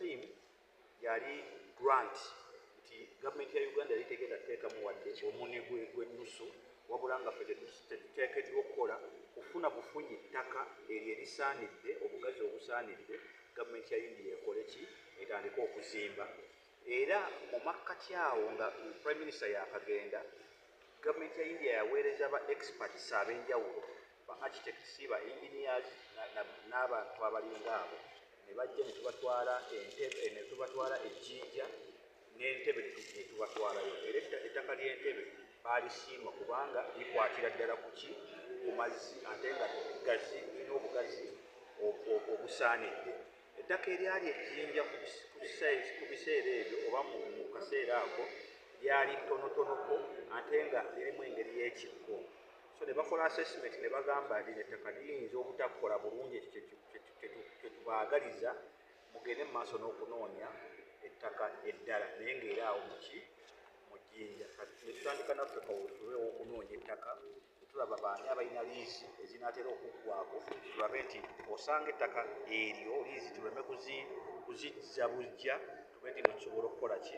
scheme yali grant nti gavumenti ya Uganda yali tegenda kuteekamu wadde omuni gw'ennusu wabula nga ffe tetuteekeddwa okukola kufuna bufunyi ttaka eryo erisaanidde obugazi obusaanidde gavumenti ya India ekole ki etandika okuzimba. Era mu makkati awo nga prime minister yakagenda, gavumenti ya India yaweereza ba experts ab'enjawulo, ba architects, ba engineers n'abantu abalinga abo ne bajja ne tubatwala Entebbe, ne tubatwala Ejjinja n'Entebbe ne tubatwalayo. Era ettaka ly'Entebbe baalisiima kubanga likwatira ddala ku ki ku mazzi ate nga gazi lirina obugazi obusaanidde. Ettaka eryali Ejjinja ku biseera ebyo oba mu kaseera ako lyali ttonotonoko ate nga lirimu engeri y'ekikko. So ne bakola assessment ne bagamba nti ettaka liyinza obutakola bulungi kyetubaagaliza mugende mu maaso n'okunoonya ettaka eddala naye ng'era awo muki mu Jjinja. Ne tutandika naffe kawefube w'okunoonya ettaka tulaba baani abalina liizi ezinaatera okuggwako, tulabe nti osanga ettaka eryo liizi tuleme kuzizza bujja, tube nti tusobola okukola ki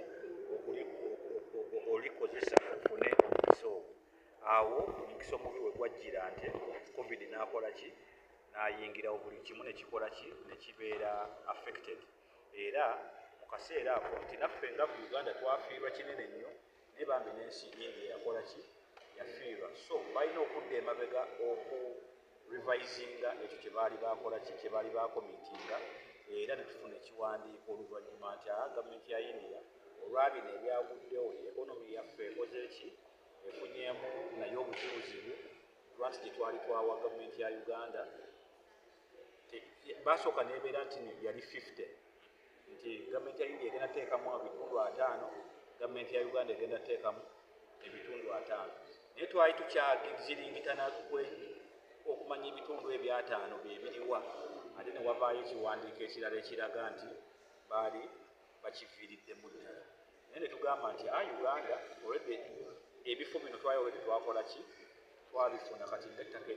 olikozesa ofune omukisa ogwo. Awo omukisa omubi we gwajjira nti covid n'akola ki n'ayingirawo, buli kimu ne kikola ki ne kibeera affected. Era mu kaseera ako nti naffe nga ku Uganda twafiirwa kinene nnyo naye bambi n'ensi India yakola ki yafiirwa. So balina okudda emabega oku revisinga ekyo kye baali bakola ki kye baali bakomitinga, era ne tufuna ekiwandiiko oluvannyuma nti gavumenti ya India olwa bino ebyaguddewo economy yaffe ekoze ki efunyeemu naye obuzibuzibu lwaki gye twali twawa gavumenti ya Uganda. Basooka nebeera nti yali 50 nti gavumenti ya India egenda teekamu ebitundu 5, gavumenti ya Uganda egenda teekamu ebitundu 5, naye twali tukyaziringitana okumanya ebitundu ebyo 5 byebiriwa, ate ne wavaayo ekiwandiiko ekirala ekiraga nti baali bakiviiriddemu ddala. Naye ne tugamba nti Uganda olwedde ebifo bino twayawedde twakola ki twabifuna, kati ng'ettaka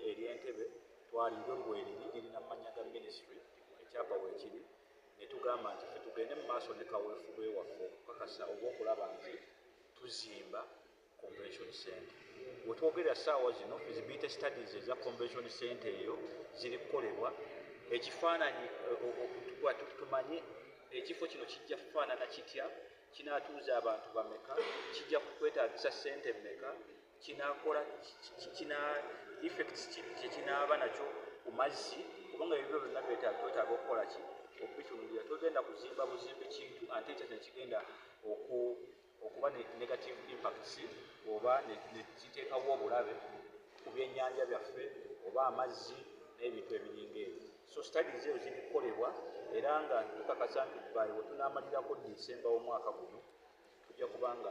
ery'Entebbe twaliryo bweriri lirina mumanya ga ministry ekyapa weekiri, ne tugamba nti ffe tugende mu maaso ne kaweefube waffe okukakasa oba okulaba nti tuzimba convention center. We twogera ssaawa zino feasibility studies eza convention center eyo ziri kukolebwa, ekifaananyi tumanye ekifo kino kijja kufaanana kitya, kinaatuuza abantu bameka, kijja kwetaagisa ssente mmeka, kinaakola kina effects kyekinaaba nakyo ku mazzi, kubanga ebyo byonna twetaaga okukola ki okubitunuulira. Togenda kuzimba buzimbi kintu ate ekyo nekigenda okuba ne negative impacts oba ne kiteekawo obulabe ku byennyanja byaffe oba amazzi n'ebintu ebiringa ebyo. So studies ezo ziri kukolebwa era nga tukakasa nti bwe tunaamalirako December w'omwaka guno tujja kubanga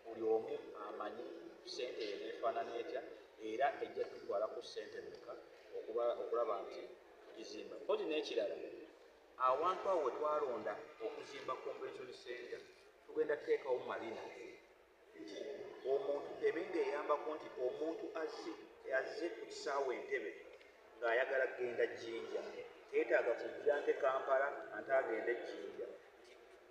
buli omu amanyi ssente eyo neefaanana etya era ejja tutwalako ssente mmeka okulaba nti tugizimba. Kodi n'ekirala, awantu awo we twalonda okuzimba convention center tugenda kuteekawo marina nti omuntu ebinga eyambako nti omuntu azze ku kisaawe Entebbe ng'ayagala kugenda Jjinja teetaaga kujja nte Kampala ate agende Jjinja,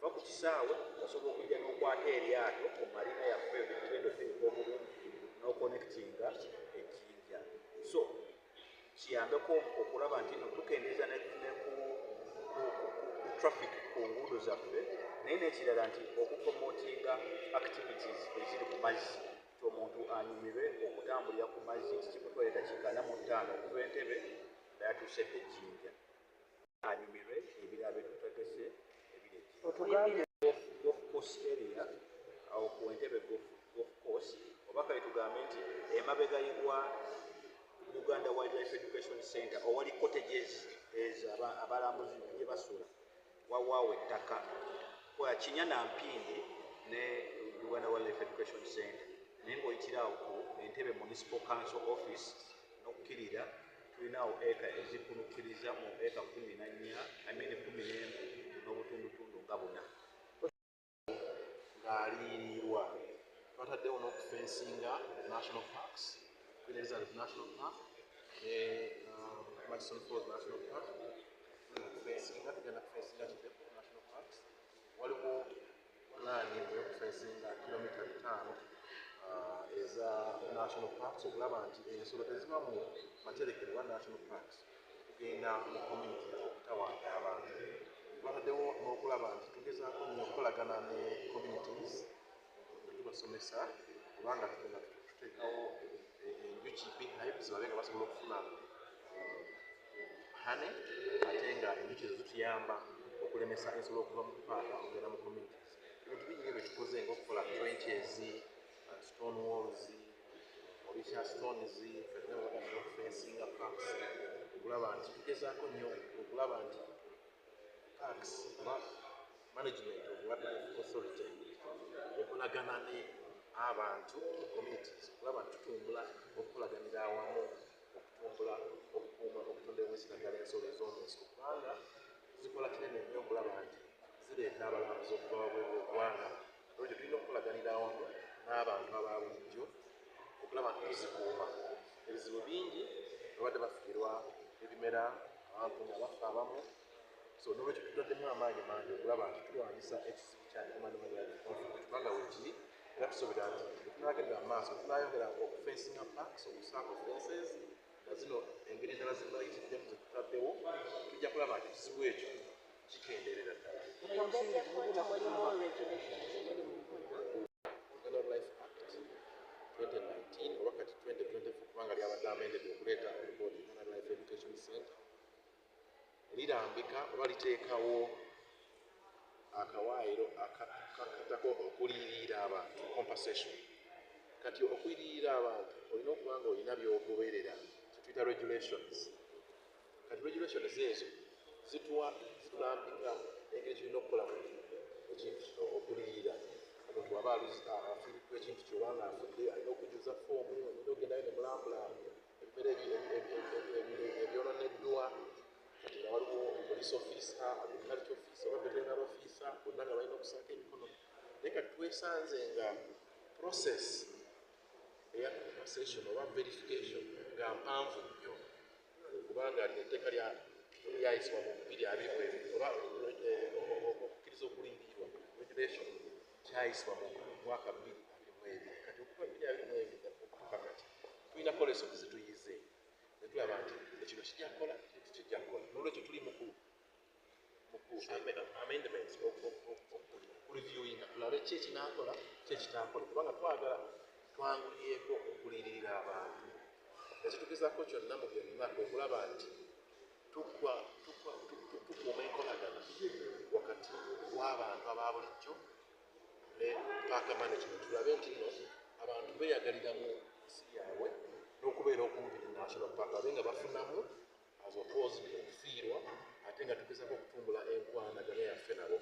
va ku kisaawe osobola okujja n'okwata eryato ku marina yaffe ebitugendo teeka obulungi n'okonekitinga Ejjinja. So kiyambeko okulaba nti tukendeeza ne ku traffic ku nguudo zaffe, naye n'ekirala nti okupromotinga activities eziri ku mazzi, nti omuntu anyumirwe okutambulira ku mazzi, nti kimutwala eddakiika 45 okuva Entebbe yatuuse Ejjinja, anyumirwe ebirala byetutegese ebiri golf course area awo ku Entebbe golf course, oba kale tugambe nti emabega wa Uganda Wildlife Education Center owali cottages ezo abalambuzi gye basula wawaawo ettaka Kinyana Mpindi ne Uganda Wildlife Education Center, naye ng'oyitirawo ku Entebbe Municipal Council Office n'okkirira tulinawo eka ezikunukkiriza mu eka 14 n'obutundutundu nga 4 ng'aliyirirwa. Twataddewo n'okufensinga national parks, Queen Elizabeth National Park ne Madison Falls National Park. Tugenda kufensinga Kidepo national parks okulaba nti ensolo teziba mu materekero wa national parks kugenda mu community okutawaanya abantu. Bataddewo n'okulaba nti tugezaako nnyo okukolagana ne communities nga tubasomesa kubanga tugenda tuteekawo enjuki beehives babe nga basobola okufuna honey ate nga enjuki ezo zituyamba okulemesa ensolo okuva mu paaka okugenda mu communities. Ebintu bingi bye tukoze ng'okukola trenches, stone walls, olisha stones, okufensinga parks okulaba nti tugezaako nnyo okulaba nti parks oba management of wildlife authority ekolagana ne abantu mu communities okulaba nti tutumbula okukolaganira awamu okutumbula okukuuma okutonda obwesiragala ensolo ez'omunsiko kubanga zikola kinene nnyo okulaba nti zireeta abalambuzi okuva wabweru w'eggwanga. Olwekyo tulina okukolaganira awamu n'abantu aba bulijjo okulaba nti tuzikuuma. Ebizibu bingi babadde bafiirwa ebimera abantu nga bafa abamu, so n'olwekyo tutaddemu amaanyi mangi okulaba nti tulwanyisa ekizibu kya kubanga wekiri era tusuubira nti tunagendera mu maaso tunayongera okufensinga parks okusaako fences nga zino engeri endala zibayitiddemu zetutaddewo tujja kulaba nti ekizibu ekyo kikendeerera ddala. Wildlife Act 2019 oba kati 2024 kubanga lyabadde amendedde okuleeta olubodi Wildlife Education Center lirambika oba liteekawo akawaayiro akatako okuliyirira abantu compensation. Kati okuyirira abantu olina okuba nga olina by'ogoberera kyetuyita regulations. Kati regulations ezo zitulambika engeri tulina okukolamu ekintu kino okuliyirira. Omuntu waba afiiriddwa ekintu kyobanga afudde alina okujuza foomu, olina ogendayo ne mulambula ebimera ebyononeddwa. Kati nga waliwo police officer, agriculture officer oba veterinary officer bonna nga balina okusaako emikono. Naye kati twesanze nga process eya compensation oba verification nga mpanvu nnyo kubanga etteeka lyayisibwa mu 2022 oba okukkiriza okulindirirwa regulation kyayisibwa mu mwaka 2022. Kati okuva 2022 okutuuka kati tulina collections zetuyize ne tulaba nti ekino kijja kukola kijja kukola. N'olwekyo tuli mu amendments okureviewinga tulabe ki ekinaakola ki ekitaakola kubanga twagala twangulireko okuliririra abantu. Ekitugezaako kyonna mu byonna kwe kulaba nti tukuuma enkolagana wakati w'abantu aba bulijjo ne paaka management. Tulabe nti nno abantu beeyagalira mu nsi yaabwe n'okubeera okumpi ne national park babe nga bafunamu as opposed okufiirwa ate nga tugezaako okutumbula enkwanagano yaffe nabo.